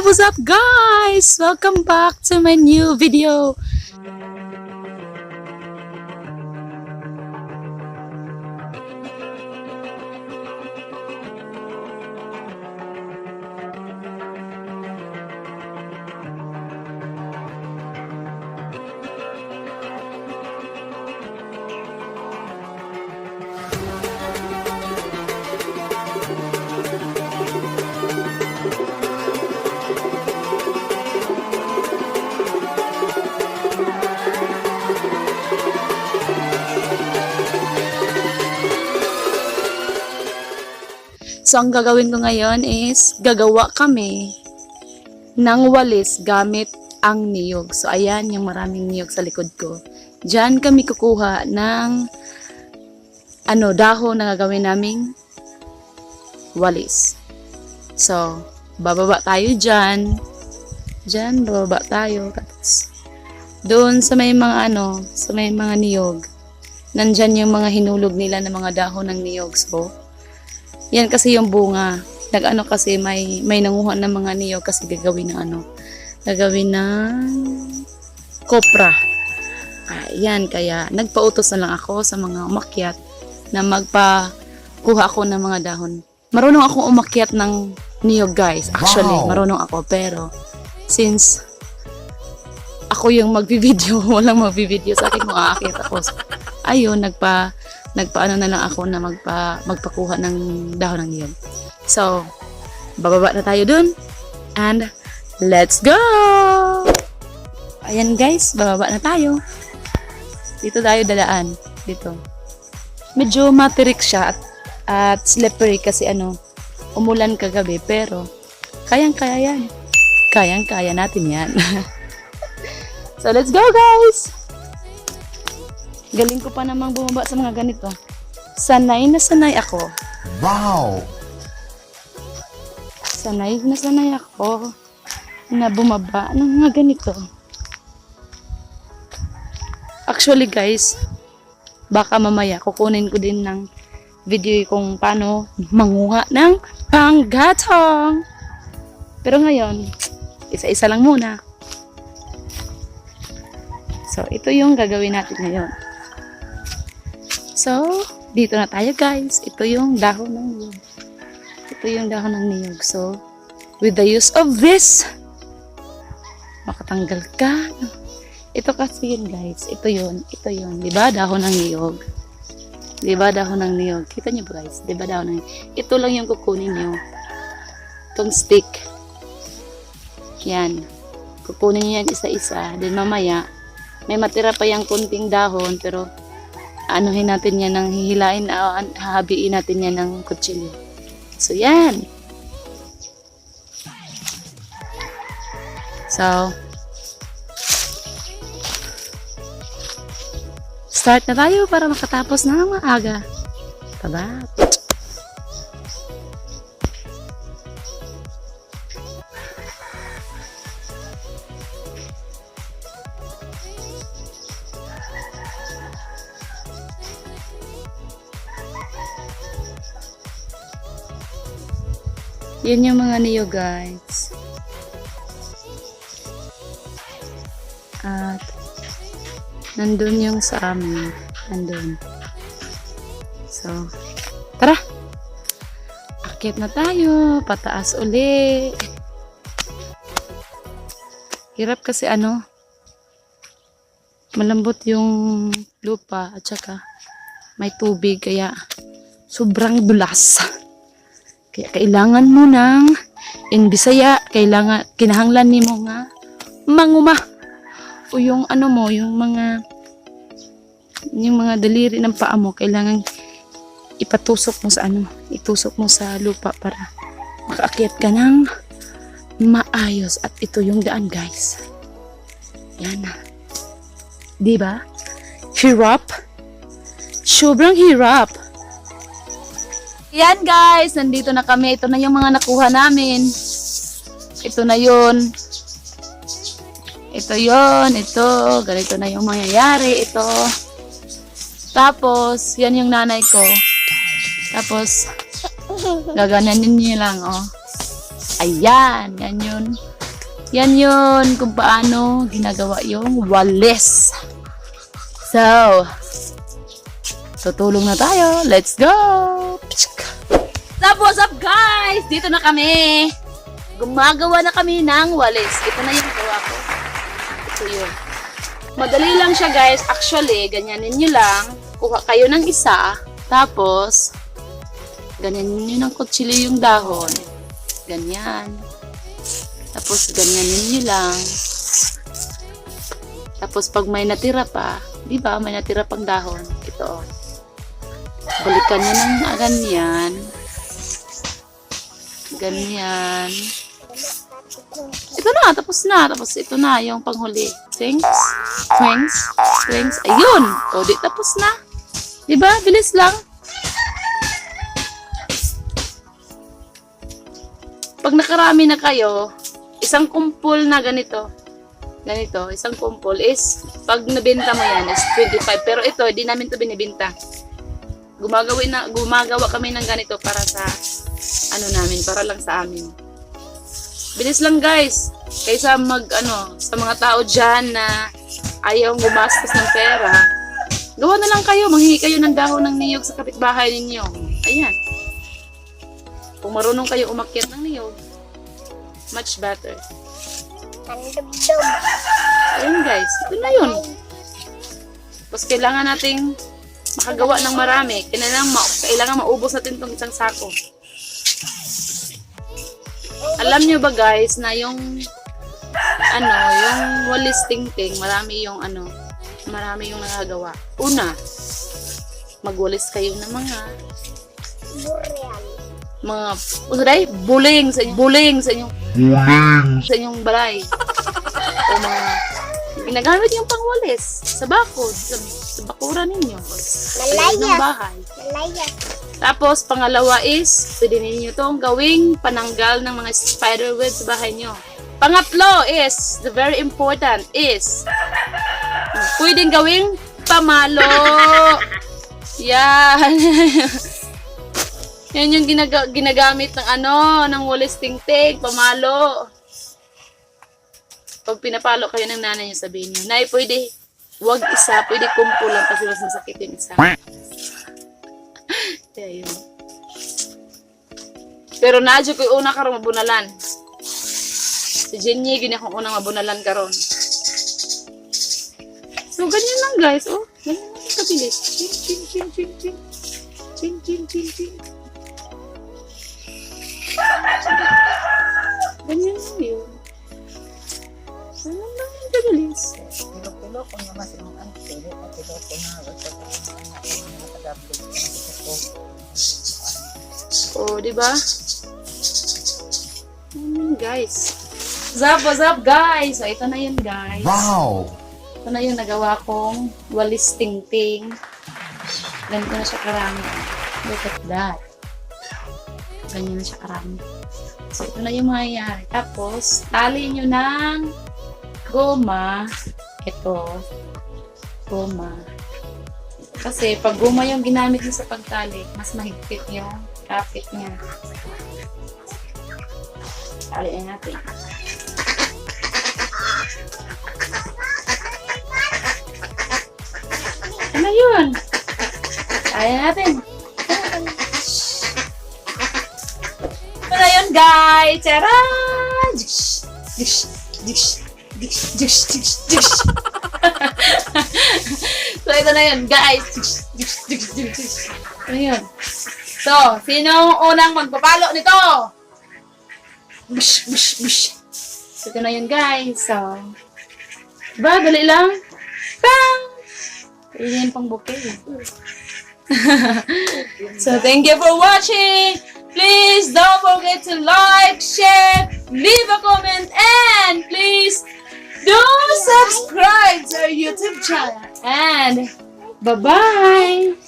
What's up guys? Welcome back to my new video. So, ang gagawin ko ngayon is gagawa kami ng walis gamit ang niyog. So, ayan yung maraming niyog sa likod ko. Diyan kami kukuha ng dahon na gagawin naming walis. So, bababa tayo dyan. Diyan, bababa tayo. Tapos, doon sa may mga sa may mga niyog, nandyan yung mga hinulog nila ng mga dahon ng niyog. So, yan kasi yung bunga. Kasi may nanguha ng mga niyog kasi gagawin ng gagawin ng kopra. Ayan, kaya nagpautos na lang ako sa mga umakyat na magpakuha ako ng mga dahon. Marunong akong umakyat ng niyog, guys. Actually, marunong ako. Pero, since ako yung magbibideo, walang magbibideo sa akin kung aakyat ako. So, ayun, nagpaano na lang ako na magpakuha ng dahon ng niyog. So, bababa na tayo dun. And, let's go! Ayan guys, bababa na tayo. Dito tayo dadaan. Dito. Medyo matirik siya at slippery kasi umulan kagabi. Pero, kayang-kaya yan. Kayang-kaya natin yan. So, let's go guys! Galing ko pa namang bumaba sa mga ganito. Sanay na sanay ako. Wow! Sanay na sanay ako na bumaba ng mga ganito. Actually guys, baka mamaya kukunin ko din ng video kung paano manguha ng panggatong. Pero ngayon, isa-isa lang muna. So, ito yung gagawin natin ngayon. So, dito na tayo guys. Ito yung dahon ng niyog. Ito yung dahon ng niyog. So, with the use of this, makatanggal ka. Ito kasi yun guys. Ito yun. Ito yun. Diba dahon ng niyog? Diba dahon ng niyog? Kita niyo ba guys? Diba dahon ng niyog? Ito lang yung kukunin niyo. Itong stick. Yan. Kukunin niyo yan isa-isa. Then mamaya, may matira pa yung kunting dahon pero anuhin natin yan ng hihilain, hahabiin natin yan ng kutsilyo. So, yan. So, start na tayo para makatapos na maaga. Taba. Yan yung mga niyog guys. At nandun yung sa amin. Nandun. So, tara! Akit na tayo. Pataas uli. Hirap kasi malambot yung lupa at saka may tubig kaya sobrang dulas. Kaya kailangan mo in Bisaya, kinahanglan nimo nga manguma. O yung yung mga daliri ng paa mo, kailangan ipatusok mo sa itusok mo sa lupa para makaakyat ka ng maayos. At ito yung daan guys. Yan na. Diba? Hirap? Sobrang hirap. Yan guys, nandito na kami. Ito na yung mga nakuha namin. Ito na yun. Ito yun. Ito. Ganito na yung mangyayari. Ito. Tapos, yan yung nanay ko. Tapos, gaganan niyo lang, oh. Ayan. Yan yun. Yan yun kung paano ginagawa yung walis. So, tutulong na tayo. Let's go! What's up guys? Dito na kami. Gumagawa na kami ng walis. Ito na yung gawa ko. Ito yun. Madali lang siya guys. Actually, ganyanin nyo lang. Kuha kayo ng isa. Tapos, ganyanin nyo ng kutsilyo yung dahon. Ganyan. Tapos, ganyanin nyo lang. Tapos, pag may natira pa, di ba, may natira pang dahon. Ito. Balikan nyo ng ganyan. Ganyan. Ito na, tapos na. Tapos ito na, yung panghuli. Swings. Swings. Swings. Ayun! O, di tapos na. Diba? Bilis lang. Pag nakarami na kayo, isang kumpul na ganito. Ganito, isang kumpul is, pag nabenta mo yan, is 25. Pero ito, di namin to binibenta. Gumagawa kami ng ganito para sa ano namin, para lang sa amin. Bilis lang guys. Kaysa sa mga tao dyan na ayaw gumastos ng pera, gawa na lang kayo, manghingi kayo ng dahon ng niyog sa kapitbahay ninyo. Ayan. Kung marunong kayo umakyat ng niyog, much better. Ayan guys, ito na yun. Tapos kailangan nating makagawa ng marami. Kailangan maubos natin itong isang sako. Alam nyo ba guys na yung walis tingting, marami yung nagagawa. Una, magwalis kayo ng buling sa inyong balay. O mga ginagamit yung pangwalis sa bakod, sa bakuran ninyo. Ng bahay. Tapos, pangalawa is, pwede ninyo itong gawing pananggal ng mga spider web sa bahay nyo. Pangatlo is, the very important is, pwedeng gawing pamalo. Yan. Yan yung ginagamit ng walis tingting, pamalo. Pag pinapalo kayo ng nanay nyo, sabihin nyo, Nay, pwede, wag isa, pwede kumpulan kasi mas masakit yung isa. Kaya yun. Pero nadyo ko una karon mabunalan. Si Jenny, gini akong unang mabunalan karon. So, ganyan lang guys. Oh, ganyan lang kabilis. Chin, chin, chin, chin, chin. Chin, chin, chin, chin. Ganyan lang yun. Ganyan lang yung kabilis. Pilo-pilo ko nga mas yung pilo ko na Oh, di ba? Guys. What's up guys? So, ito na yun guys. Wow! Ito na yung nagawa kong walis tingting. Ganito na siya karami. Look at that. Ganyan na siya karami. So, ito na yung mangyayari. Tapos, tali nyo ng goma. Ito. Goma. Kasi, pag goma yung ginamit nyo sa pagtali, mas mahigpit yung kapit niya. Taliin natin. Ano yun? Taliin natin. Ano yun, guys? Tara! Dish! Dish! Dish! Dish! Dish! Dish! Dish! So, ito na yun, guys. Dish! Dish! Dish! Dish! Ano yun? So, sinong unang magpapalo nito? Bish, bish, bish. So, ito na yun, guys. So, diba? Dali lang. Bang! Pwede yan pang bouquet. So, thank you for watching. Please don't forget to like, share, leave a comment, and please do subscribe to our YouTube channel. And, bye-bye!